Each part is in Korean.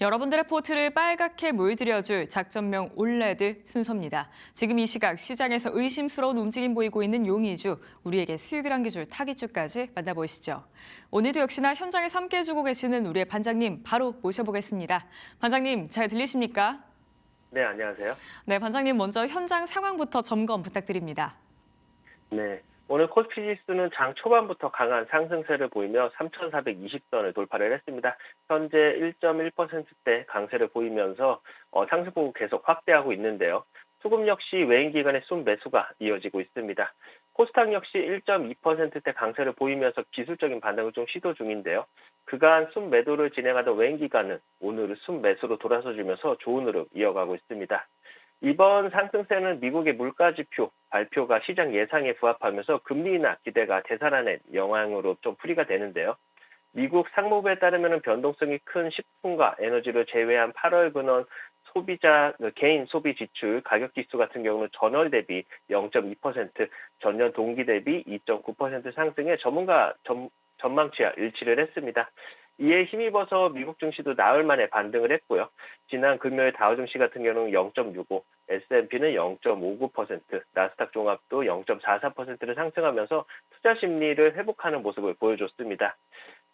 여러분들의 포트를 빨갛게 물들여줄 작전명 올레드 순서입니다. 지금 이 시각 시장에서 의심스러운 움직임 보이고 있는 용의주, 우리에게 수익을 안겨줄 타깃주까지 만나보시죠. 오늘도 역시나 현장에서 함께해주고 계시는 우리의 반장님 바로 모셔보겠습니다. 반장님 잘 들리십니까? 네, 안녕하세요. 네, 반장님 먼저 현장 상황부터 점검 부탁드립니다. 네. 오늘 코스피 지수는 장 초반부터 강한 상승세를 보이며 3,420선을 돌파를 했습니다. 현재 1.1%대 강세를 보이면서 상승폭을 계속 확대하고 있는데요. 수급 역시 외인 기관의 순매수가 이어지고 있습니다. 코스닥 역시 1.2%대 강세를 보이면서 기술적인 반등을 좀 시도 중인데요. 그간 순매도를 진행하던 외인 기관은 오늘은 순매수로 돌아서주면서 좋은 흐름 이어가고 있습니다. 이번 상승세는 미국의 물가지표 발표가 시장 예상에 부합하면서 금리 인하 기대가 되살아낸 영향으로 좀 풀이가 되는데요. 미국 상무부에 따르면 변동성이 큰 식품과 에너지를 제외한 8월 근원 소비자 개인 소비 지출 가격 지수 같은 경우는 전월 대비 0.2%, 전년 동기 대비 2.9% 상승에 전망치와 일치를 했습니다. 이에 힘입어서 미국 증시도 나흘 만에 반등을 했고요. 지난 금요일 다우 증시 같은 경우는 0.65, S&P는 0.59%, 나스닥 종합도 0.44%를 상승하면서 투자 심리를 회복하는 모습을 보여줬습니다.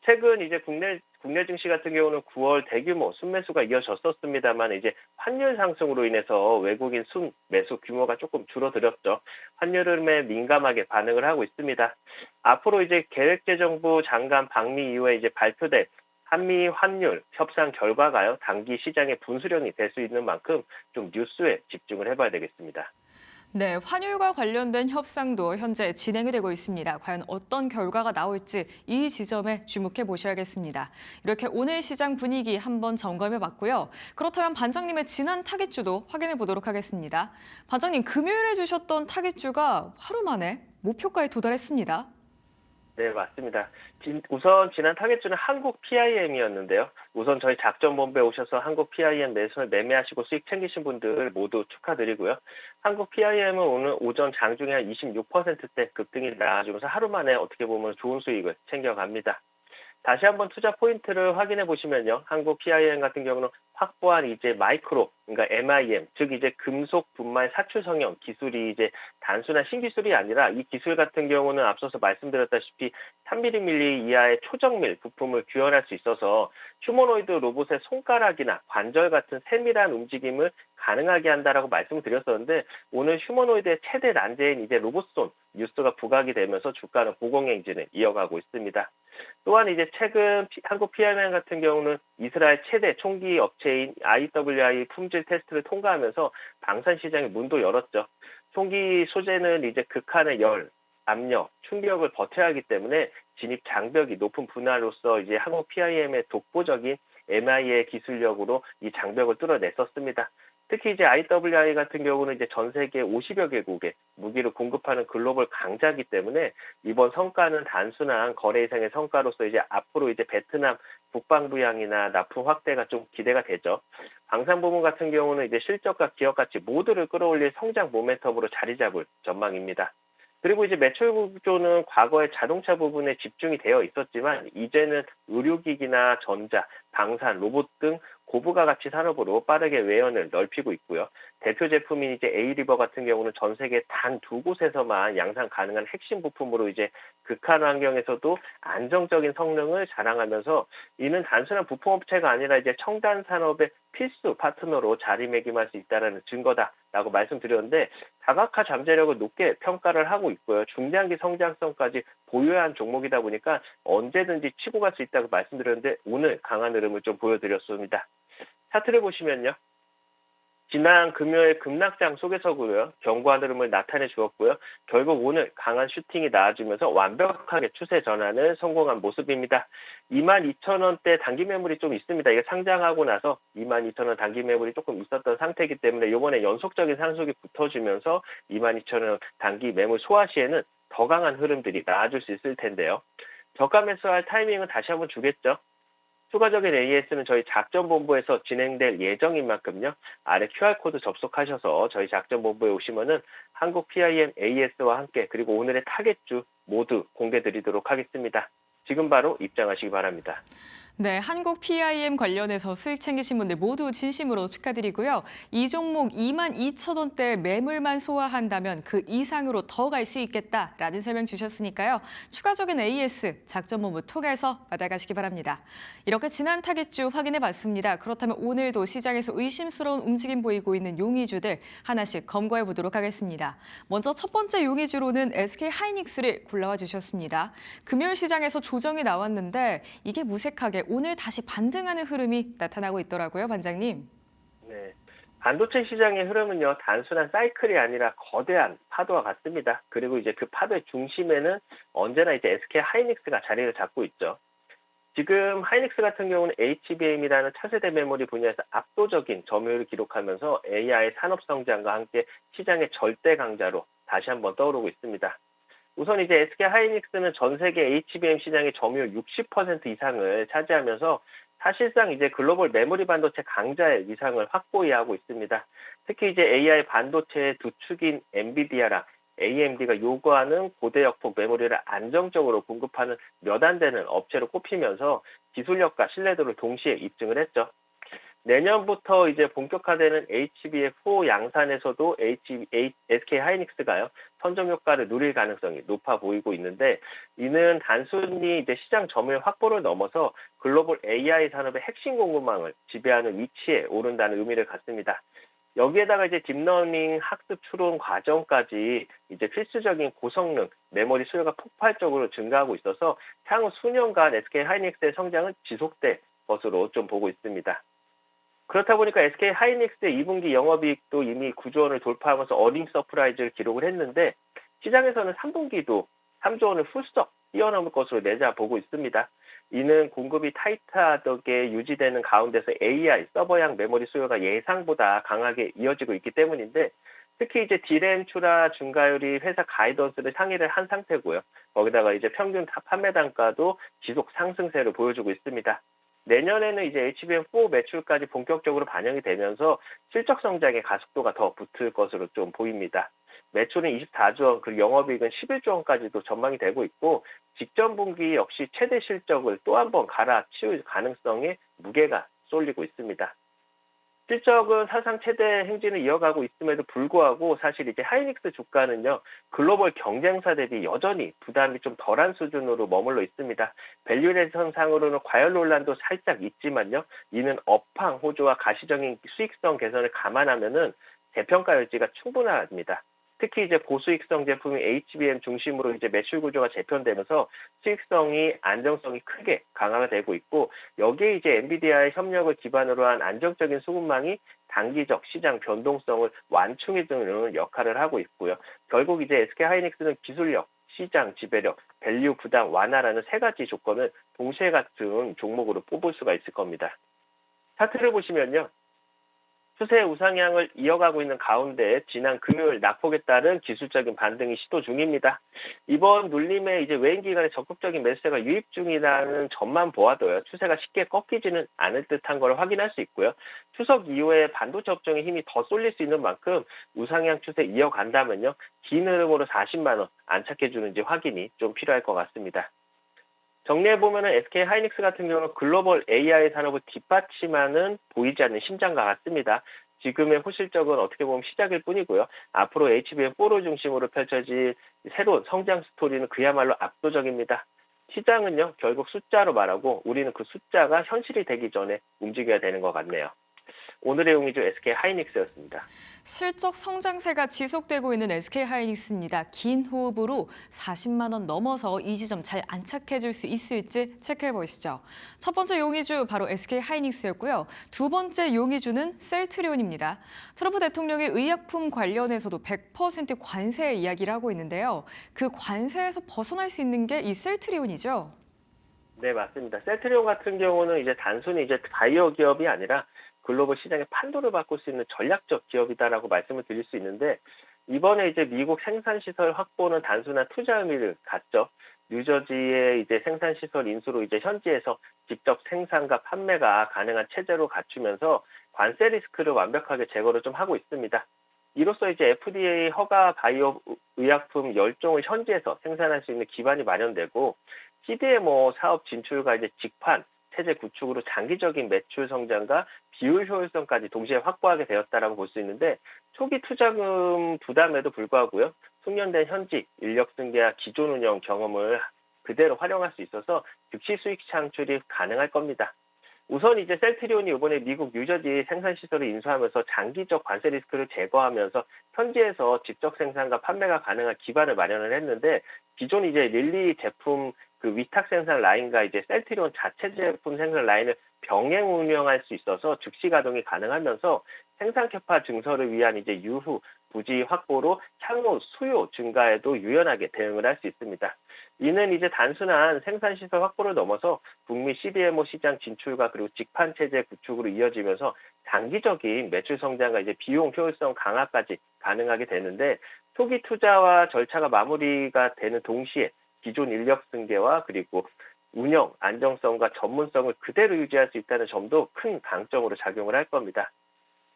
최근 이제 국내 증시 같은 경우는 9월 대규모 순매수가 이어졌었습니다만 이제 환율 상승으로 인해서 외국인 순매수 규모가 조금 줄어들었죠. 환율 흐름에 민감하게 반응을 하고 있습니다. 앞으로 이제 계획재정부 장관 방미 이후에 이제 발표될 한미 환율 협상 결과가요, 단기 시장의 분수령이 될 수 있는 만큼 좀 뉴스에 집중을 해봐야 되겠습니다. 네, 환율과 관련된 협상도 현재 진행이 되고 있습니다. 과연 어떤 결과가 나올지 이 지점에 주목해 보셔야겠습니다. 이렇게 오늘 시장 분위기 한번 점검해 봤고요. 그렇다면 반장님의 지난 타깃주도 확인해 보도록 하겠습니다. 반장님, 금요일에 주셨던 타깃주가 하루 만에 목표가에 도달했습니다. 네, 맞습니다. 우선 지난 타겟주는 한국 PIM이었는데요. 우선 저희 작전본부에 오셔서 한국 PIM 매매하시고 수익 챙기신 분들 모두 축하드리고요. 한국 PIM은 오늘 오전 장중에 한 26%대 급등이 나와주면서 하루 만에 어떻게 보면 좋은 수익을 챙겨갑니다. 다시 한번 투자 포인트를 확인해 보시면요. 한국 PIM 같은 경우는 확보한 이제 마이크로, 그러니까 MIM, 즉 이제 금속 분말 사출 성형 기술이 이제 단순한 신기술이 아니라 이 기술 같은 경우는 앞서서 말씀드렸다시피 3mm 이하의 초정밀 부품을 구현할 수 있어서 휴머노이드 로봇의 손가락이나 관절 같은 세밀한 움직임을 가능하게 한다라고 말씀을 드렸었는데 오늘 휴머노이드의 최대 난제인 이제 로봇손 뉴스가 부각이 되면서 주가는 고공행진을 이어가고 있습니다. 또한 이제 최근 한국 PMM 같은 경우는 이스라엘 최대 총기 업체인 IWI 품질 테스트를 통과하면서 방산 시장의 문도 열었죠. 총기 소재는 이제 극한의 열, 압력, 충격을 버텨야 하기 때문에 진입 장벽이 높은 분야로서 이제 한국 PIM의 독보적인 MI의 기술력으로 이 장벽을 뚫어냈었습니다. 특히 이제 IWI 같은 경우는 이제 전 세계 50여 개국에 무기를 공급하는 글로벌 강자이기 때문에 이번 성과는 단순한 거래 이상의 성과로서 이제 앞으로 이제 베트남 국방부양이나 납품 확대가 좀 기대가 되죠. 방산 부문 같은 경우는 이제 실적과 기업 가치 모두를 끌어올릴 성장 모멘텀으로 자리 잡을 전망입니다. 그리고 이제 매출 구조는 과거에 자동차 부분에 집중이 되어 있었지만 이제는 의료기기나 전자, 방산, 로봇 등 고부가 가치 산업으로 빠르게 외연을 넓히고 있고요. 대표 제품인 이제 A리버 같은 경우는 전 세계 단 두 곳에서만 양산 가능한 핵심 부품으로 이제 극한 환경에서도 안정적인 성능을 자랑하면서 이는 단순한 부품업체가 아니라 이제 첨단 산업의 필수 파트너로 자리매김할 수 있다는 증거다라고 말씀드렸는데 다각화 잠재력을 높게 평가를 하고 있고요. 중장기 성장성까지 보유한 종목이다 보니까 언제든지 치고 갈 수 있다고 말씀드렸는데 오늘 강한 흐름을 좀 보여드렸습니다. 차트를 보시면요. 지난 금요일 급락장 속에서고요. 견고한 흐름을 나타내 주었고요. 결국 오늘 강한 슈팅이 나와주면서 완벽하게 추세 전환을 성공한 모습입니다. 22,000원대 단기 매물이 좀 있습니다. 이게 상장하고 나서 22,000원 단기 매물이 조금 있었던 상태이기 때문에 이번에 연속적인 상승이 붙어주면서 22,000원 단기 매물 소화 시에는 더 강한 흐름들이 나와줄 수 있을 텐데요. 저가 매수할 타이밍은 다시 한번 주겠죠. 추가적인 AS는 저희 작전본부에서 진행될 예정인 만큼요. 아래 QR코드 접속하셔서 저희 작전본부에 오시면은 한국 PIM AS와 함께 그리고 오늘의 타겟주 모두 공개드리도록 하겠습니다. 지금 바로 입장하시기 바랍니다. 네, 한국 PIM 관련해서 수익 챙기신 분들 모두 진심으로 축하드리고요. 이 종목 22,000원대 매물만 소화한다면 그 이상으로 더 갈 수 있겠다라는 설명 주셨으니까요. 추가적인 AS 작전본부 통해서 받아가시기 바랍니다. 이렇게 지난 타겟주 확인해 봤습니다. 그렇다면 오늘도 시장에서 의심스러운 움직임 보이고 있는 용의주들 하나씩 검거해 보도록 하겠습니다. 먼저 첫 번째 용의주로는 SK 하이닉스를 골라와 주셨습니다. 금요일 시장에서 조정이 나왔는데 이게 무색하게 오늘 다시 반등하는 흐름이 나타나고 있더라고요, 반장님. 네. 반도체 시장의 흐름은요, 단순한 사이클이 아니라 거대한 파도와 같습니다. 그리고 이제 그 파도의 중심에는 언제나 이제 SK 하이닉스가 자리를 잡고 있죠. 지금 하이닉스 같은 경우는 HBM이라는 차세대 메모리 분야에서 압도적인 점유율을 기록하면서 AI 산업 성장과 함께 시장의 절대 강자로 다시 한번 떠오르고 있습니다. 우선 이제 SK 하이닉스는 전 세계 HBM 시장의 점유율 60% 이상을 차지하면서 사실상 이제 글로벌 메모리 반도체 강자의 위상을 확고히 하고 있습니다. 특히 이제 AI 반도체의 두 축인 엔비디아랑 AMD가 요구하는 고대역폭 메모리를 안정적으로 공급하는 몇 안 되는 업체로 꼽히면서 기술력과 신뢰도를 동시에 입증을 했죠. 내년부터 이제 본격화되는 HBM4 양산에서도 SK 하이닉스가요, 선점 효과를 누릴 가능성이 높아 보이고 있는데, 이는 단순히 이제 시장 점유율 확보를 넘어서 글로벌 AI 산업의 핵심 공급망을 지배하는 위치에 오른다는 의미를 갖습니다. 여기에다가 이제 딥러닝 학습 추론 과정까지 이제 필수적인 고성능 메모리 수요가 폭발적으로 증가하고 있어서 향후 수년간 SK 하이닉스의 성장은 지속될 것으로 좀 보고 있습니다. 그렇다 보니까 SK 하이닉스의 2분기 영업이익도 이미 9조 원을 돌파하면서 어닝 서프라이즈를 기록을 했는데, 시장에서는 3분기도 3조 원을 훌쩍 뛰어넘을 것으로 내다보고 있습니다. 이는 공급이 타이트하게 유지되는 가운데서 AI 서버형 메모리 수요가 예상보다 강하게 이어지고 있기 때문인데, 특히 이제 D램 출하 증가율이 회사 가이던스를 상회를 한 상태고요. 거기다가 이제 평균 판매 단가도 지속 상승세를 보여주고 있습니다. 내년에는 이제 HBM4 매출까지 본격적으로 반영이 되면서 실적 성장의 가속도가 더 붙을 것으로 좀 보입니다. 매출은 24조 원, 그리고 영업이익은 11조 원까지도 전망이 되고 있고, 직전 분기 역시 최대 실적을 또 한 번 갈아치울 가능성에 무게가 쏠리고 있습니다. 실적은 사상 최대 행진을 이어가고 있음에도 불구하고 사실 이제 하이닉스 주가는요, 글로벌 경쟁사 대비 여전히 부담이 좀 덜한 수준으로 머물러 있습니다. 밸류레이션 상으로는 과열 논란도 살짝 있지만요, 이는 업황 호조와 가시적인 수익성 개선을 감안하면은 재평가 여지가 충분합니다. 특히 이제 고수익성 제품인 HBM 중심으로 이제 매출 구조가 재편되면서 수익성이 안정성이 크게 강화가 되고 있고, 여기에 이제 엔비디아의 협력을 기반으로 한 안정적인 수급망이 단기적 시장 변동성을 완충해주는 역할을 하고 있고요. 결국 이제 SK 하이닉스는 기술력, 시장 지배력, 밸류 부담 완화라는 세 가지 조건을 동시에 갖춘 종목으로 뽑을 수가 있을 겁니다. 차트를 보시면요, 추세 우상향을 이어가고 있는 가운데 지난 금요일 낙폭에 따른 기술적인 반등이 시도 중입니다. 이번 눌림에 이제 외인 기관의 적극적인 매수세가 유입 중이라는 점만 보아도요, 추세가 쉽게 꺾이지는 않을 듯한 걸 확인할 수 있고요. 추석 이후에 반도체 업종의 힘이 더 쏠릴 수 있는 만큼 우상향 추세 이어간다면요, 긴 흐름으로 40만 원 안착해주는지 확인이 좀 필요할 것 같습니다. 정리해보면 SK 하이닉스 같은 경우는 글로벌 AI 산업을 뒷받침하는 보이지 않는 심장과 같습니다. 지금의 호실적은 어떻게 보면 시작일 뿐이고요. 앞으로 HBM4를 중심으로 펼쳐질 새로운 성장 스토리는 그야말로 압도적입니다. 시장은요, 결국 숫자로 말하고 우리는 그 숫자가 현실이 되기 전에 움직여야 되는 것 같네요. 오늘의 용의주 SK 하이닉스였습니다. 실적 성장세가 지속되고 있는 SK 하이닉스입니다. 긴 호흡으로 40만 원 넘어서 이 지점 잘 안착해 줄 수 있을지 체크해 보시죠. 첫 번째 용의주 바로 SK 하이닉스였고요. 두 번째 용의주는 셀트리온입니다. 트럼프 대통령의 의약품 관련해서도 100% 관세 이야기를 하고 있는데요. 그 관세에서 벗어날 수 있는 게 이 셀트리온이죠. 네, 맞습니다. 셀트리온 같은 경우는 이제 단순히 이제 바이오 기업이 아니라 글로벌 시장의 판도를 바꿀 수 있는 전략적 기업이다라고 말씀을 드릴 수 있는데, 이번에 이제 미국 생산시설 확보는 단순한 투자 의미를 갖죠. 뉴저지의 이제 생산시설 인수로 이제 현지에서 직접 생산과 판매가 가능한 체제로 갖추면서 관세 리스크를 완벽하게 제거를 좀 하고 있습니다. 이로써 이제 FDA 허가 바이오 의약품 10종을 현지에서 생산할 수 있는 기반이 마련되고, CDMO 사업 진출과 이제 직판 체제 구축으로 장기적인 매출 성장과 비율 효율성까지 동시에 확보하게 되었다라고 볼 수 있는데 초기 투자금 부담에도 불구하고요. 숙련된 현직, 인력 승계와 기존 운영 경험을 그대로 활용할 수 있어서 즉시 수익 창출이 가능할 겁니다. 우선 이제 셀트리온이 이번에 미국 뉴저지 생산시설을 인수하면서 장기적 관세 리스크를 제거하면서 현지에서 직접 생산과 판매가 가능한 기반을 마련을 했는데 기존 이제 릴리 제품 그 위탁 생산 라인과 이제 셀트리온 자체 제품 생산 라인을 병행 운영할 수 있어서 즉시 가동이 가능하면서 생산 캐파 증설을 위한 이제 유후 부지 확보로 향후 수요 증가에도 유연하게 대응을 할 수 있습니다. 이는 이제 단순한 생산 시설 확보를 넘어서 북미 CDMO 시장 진출과 그리고 직판 체제 구축으로 이어지면서 장기적인 매출 성장과 이제 비용 효율성 강화까지 가능하게 되는데 초기 투자와 절차가 마무리가 되는 동시에 기존 인력 승계와 그리고 운영 안정성과 전문성을 그대로 유지할 수 있다는 점도 큰 강점으로 작용을 할 겁니다.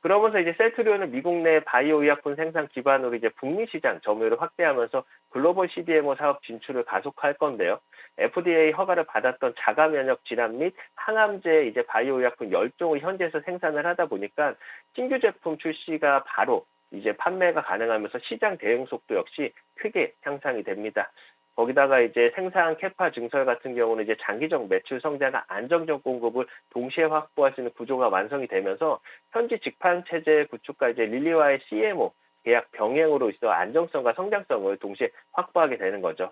그러면서 이제 셀트리온은 미국 내 바이오 의약품 생산 기반으로 이제 북미 시장 점유율을 확대하면서 글로벌 CDMO 사업 진출을 가속할 건데요. FDA 허가를 받았던 자가 면역 질환 및 항암제 이제 바이오 의약품 10종을 현지에서 생산을 하다 보니까 신규 제품 출시가 바로 이제 판매가 가능하면서 시장 대응 속도 역시 크게 향상이 됩니다. 거기다가 이제 생산 캐파 증설 같은 경우는 이제 장기적 매출 성장과 안정적 공급을 동시에 확보할 수 있는 구조가 완성이 되면서 현지 직판 체제 구축과 이제 릴리와의 CMO 계약 병행으로 있어 안정성과 성장성을 동시에 확보하게 되는 거죠.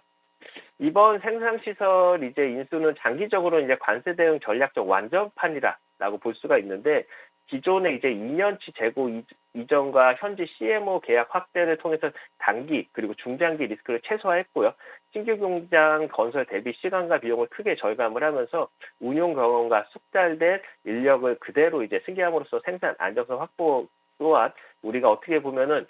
이번 생산시설 이제 인수는 장기적으로 이제 관세 대응 전략적 완전판이라고 볼 수가 있는데 기존의 이제 2년치 재고 이전과 현지 CMO 계약 확대를 통해서 단기 그리고 중장기 리스크를 최소화했고요. 신규 공장 건설 대비 시간과 비용을 크게 절감을 하면서 운용 경험과 숙달된 인력을 그대로 이제 승계함으로써 생산 안정성 확보 또한 우리가 어떻게 보면은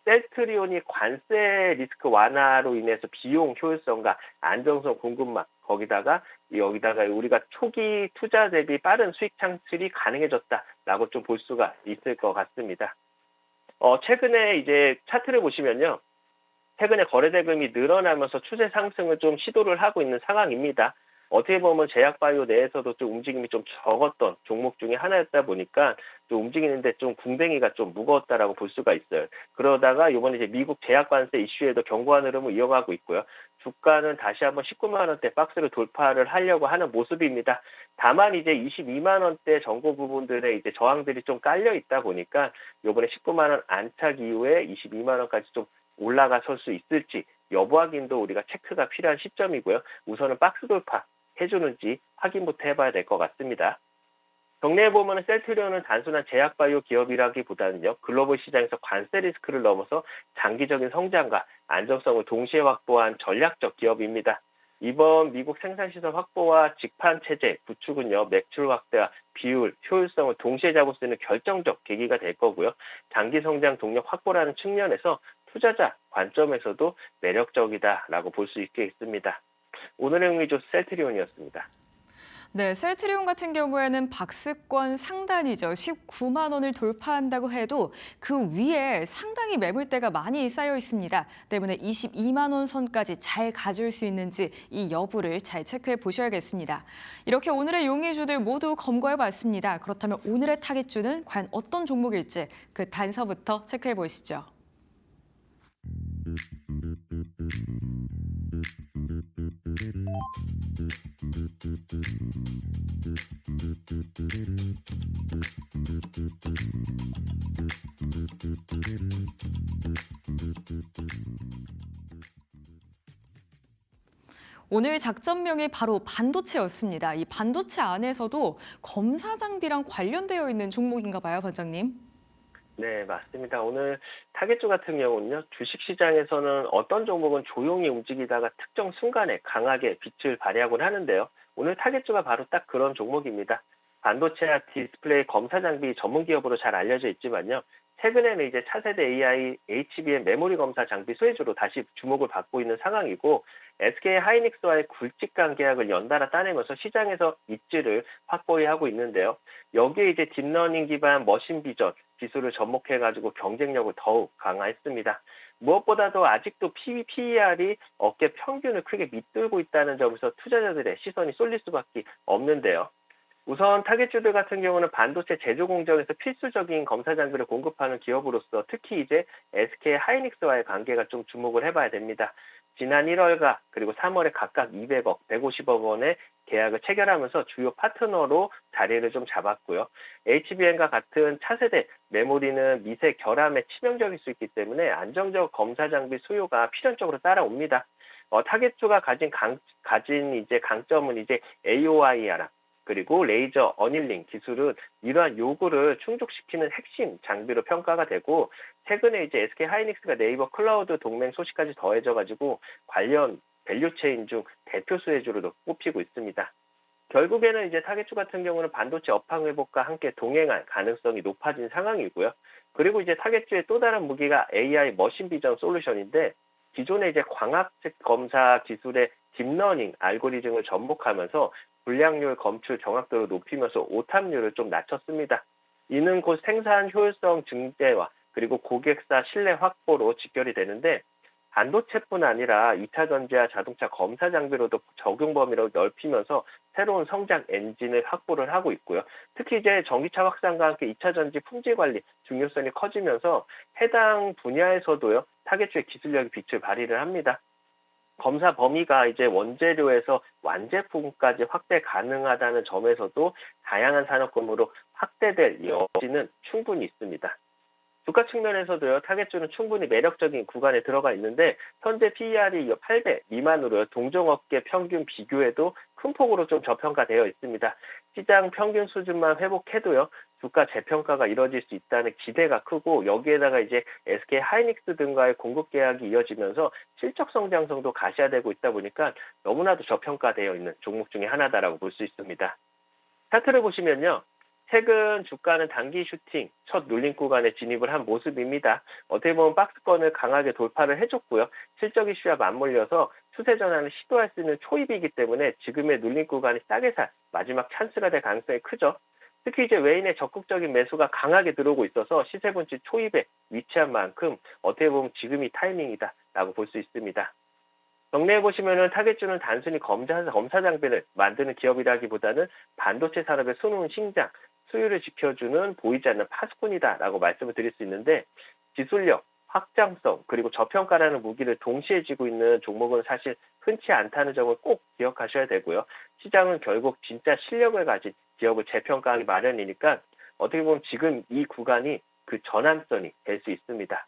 셀트리온이 관세 리스크 완화로 인해서 비용 효율성과 안정성 공급망 거기다가 우리가 초기 투자 대비 빠른 수익 창출이 가능해졌다라고 좀 볼 수가 있을 것 같습니다. 최근에 이제 차트를 보시면요. 최근에 거래 대금이 늘어나면서 추세 상승을 좀 시도를 하고 있는 상황입니다. 어떻게 보면 제약바이오 내에서도 좀 움직임이 좀 적었던 종목 중에 하나였다 보니까 좀 움직이는데 좀 궁뎅이가 좀 무거웠다라고 볼 수가 있어요. 그러다가 이번에 이제 미국 제약 관세 이슈에도 견고한 흐름을 이어가고 있고요. 주가는 다시 한번 19만 원대 박스를 돌파를 하려고 하는 모습입니다. 다만 이제 22만 원대 정고 부분들의 이제 저항들이 좀 깔려 있다 보니까 이번에 19만 원 안착 이후에 22만 원까지 좀 올라가설 수 있을지 여부 확인도 우리가 체크가 필요한 시점이고요. 우선은 박스 돌파 해주는지 확인부터 해봐야 될 것 같습니다. 경내에 보면 셀트리온은 단순한 제약바이오 기업이라기보다는요. 글로벌 시장에서 관세 리스크를 넘어서 장기적인 성장과 안정성을 동시에 확보한 전략적 기업입니다. 이번 미국 생산시설 확보와 직판 체제 구축은요. 매출 확대와 비율, 효율성을 동시에 잡을 수 있는 결정적 계기가 될 거고요. 장기 성장 동력 확보라는 측면에서 투자자 관점에서도 매력적이다라고 볼 수 있겠습니다. 오늘의 흥미조 셀트리온이었습니다. 네, 셀트리온 같은 경우에는 박스권 상단이죠. 19만 원을 돌파한다고 해도 그 위에 상당히 매물대가 많이 쌓여 있습니다. 때문에 22만 원 선까지 잘 가줄 수 있는지 이 여부를 잘 체크해 보셔야겠습니다. 이렇게 오늘의 용의주들 모두 검거해 봤습니다. 그렇다면 오늘의 타깃주는 과연 어떤 종목일지 그 단서부터 체크해 보시죠. 오늘 작전명이 바로 반도체였습니다. 이 반도체 안에서도 검사 장비랑 관련되어 있는 종목인가 봐요, 반장님. 네, 맞습니다. 오늘 타겟주 같은 경우는요, 주식시장에서는 어떤 종목은 조용히 움직이다가 특정 순간에 강하게 빛을 발휘하곤 하는데요. 오늘 타겟주가 바로 딱 그런 종목입니다. 반도체와 디스플레이 검사 장비 전문 기업으로 잘 알려져 있지만요. 최근에는 이제 차세대 AI, HBM 메모리 검사 장비 소외주로 다시 주목을 받고 있는 상황이고, SK 하이닉스와의 굵직한 계약을 연달아 따내면서 시장에서 입지를 확보해 하고 있는데요. 여기에 이제 딥러닝 기반 머신 비전 기술을 접목해가지고 경쟁력을 더욱 강화했습니다. 무엇보다도 아직도 PER이 업계 평균을 크게 밑돌고 있다는 점에서 투자자들의 시선이 쏠릴 수밖에 없는데요. 우선 타겟주들 같은 경우는 반도체 제조 공정에서 필수적인 검사 장비를 공급하는 기업으로서 특히 이제 SK 하이닉스와의 관계가 좀 주목을 해봐야 됩니다. 지난 1월과 그리고 3월에 각각 200억, 150억 원의 계약을 체결하면서 주요 파트너로 자리를 좀 잡았고요. HBM과 같은 차세대 메모리는 미세 결함에 치명적일 수 있기 때문에 안정적 검사 장비 수요가 필연적으로 따라옵니다. 타겟주가 가진 이제 강점은 이제 AOIR 그리고 레이저 어닐링 기술은 이러한 요구를 충족시키는 핵심 장비로 평가가 되고 최근에 이제 SK 하이닉스가 네이버 클라우드 동맹 소식까지 더해져 가지고 관련 밸류체인 중 대표 수혜주로 꼽히고 있습니다. 결국에는 이제 타겟주 같은 경우는 반도체 업황 회복과 함께 동행할 가능성이 높아진 상황이고요. 그리고 이제 타겟주의 또 다른 무기가 AI 머신 비전 솔루션인데 기존의 이제 광학적 검사 기술의 딥러닝 알고리즘을 접목하면서 불량률, 검출 정확도를 높이면서 오탑률을 좀 낮췄습니다. 이는 곧 생산 효율성 증대와 그리고 고객사 신뢰 확보로 직결이 되는데 반도체뿐 아니라 2차 전지와 자동차 검사 장비로도 적용 범위를 넓히면서 새로운 성장 엔진을 확보를 하고 있고요. 특히 이제 전기차 확산과 함께 2차 전지 품질 관리 중요성이 커지면서 해당 분야에서도요, 타겟주의 기술력이 빛을 발휘를 합니다. 검사 범위가 이제 원재료에서 완제품까지 확대 가능하다는 점에서도 다양한 산업군으로 확대될 여지는 충분히 있습니다. 주가 측면에서도요, 타겟주는 충분히 매력적인 구간에 들어가 있는데 현재 PER이 8배 미만으로 동종업계 평균 비교에도 큰 폭으로 좀 저평가되어 있습니다. 시장 평균 수준만 회복해도요, 주가 재평가가 이뤄질 수 있다는 기대가 크고 여기에다가 이제 SK 하이닉스 등과의 공급 계약이 이어지면서 실적 성장성도 가시화되고 있다 보니까 너무나도 저평가되어 있는 종목 중에 하나다라고 볼 수 있습니다. 차트를 보시면요. 최근 주가는 단기 슈팅, 첫 눌림 구간에 진입을 한 모습입니다. 어떻게 보면 박스권을 강하게 돌파를 해줬고요. 실적 이슈와 맞물려서 추세 전환을 시도할 수 있는 초입이기 때문에 지금의 눌림 구간이 싸게 살 마지막 찬스가 될 가능성이 크죠. 특히 이제 외인의 적극적인 매수가 강하게 들어오고 있어서 시세 분치 초입에 위치한 만큼 어떻게 보면 지금이 타이밍이다라고 볼 수 있습니다. 정리해 보시면은 타겟주는 단순히 검사 장비를 만드는 기업이라기보다는 반도체 산업의 수능 신장, 수요를 지켜주는 보이지 않는 파수꾼이다라고 말씀을 드릴 수 있는데 기술력, 확장성, 그리고 저평가라는 무기를 동시에 쥐고 있는 종목은 사실 흔치 않다는 점을 꼭 기억하셔야 되고요. 시장은 결국 진짜 실력을 가진 기업을 재평가하기 마련이니까 어떻게 보면 지금 이 구간이 그 전환선이 될 수 있습니다.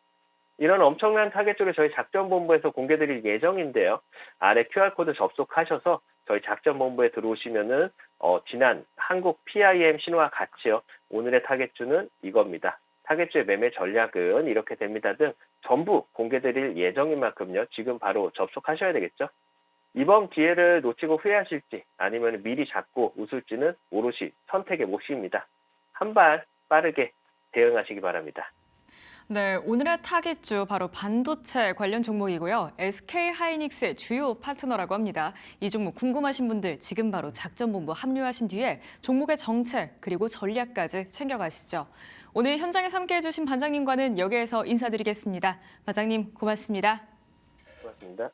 이런 엄청난 타겟주를 저희 작전본부에서 공개드릴 예정인데요. 아래 QR코드 접속하셔서 저희 작전본부에 들어오시면은 지난 한국 PIM 신호와 같이요. 오늘의 타겟주는 이겁니다. 타겟주의 매매 전략은 이렇게 됩니다 등 전부 공개드릴 예정인 만큼요. 지금 바로 접속하셔야 되겠죠. 이번 기회를 놓치고 후회하실지 아니면 미리 잡고 웃을지는 오롯이 선택의 몫입니다. 한 발 빠르게 대응하시기 바랍니다. 네, 오늘의 타겟주 바로 반도체 관련 종목이고요. SK 하이닉스의 주요 파트너라고 합니다. 이 종목 궁금하신 분들 지금 바로 작전본부 합류하신 뒤에 종목의 정책 그리고 전략까지 챙겨가시죠. 오늘 현장에서 함께해 주신 반장님과는 여기에서 인사드리겠습니다. 반장님 고맙습니다. 고맙습니다.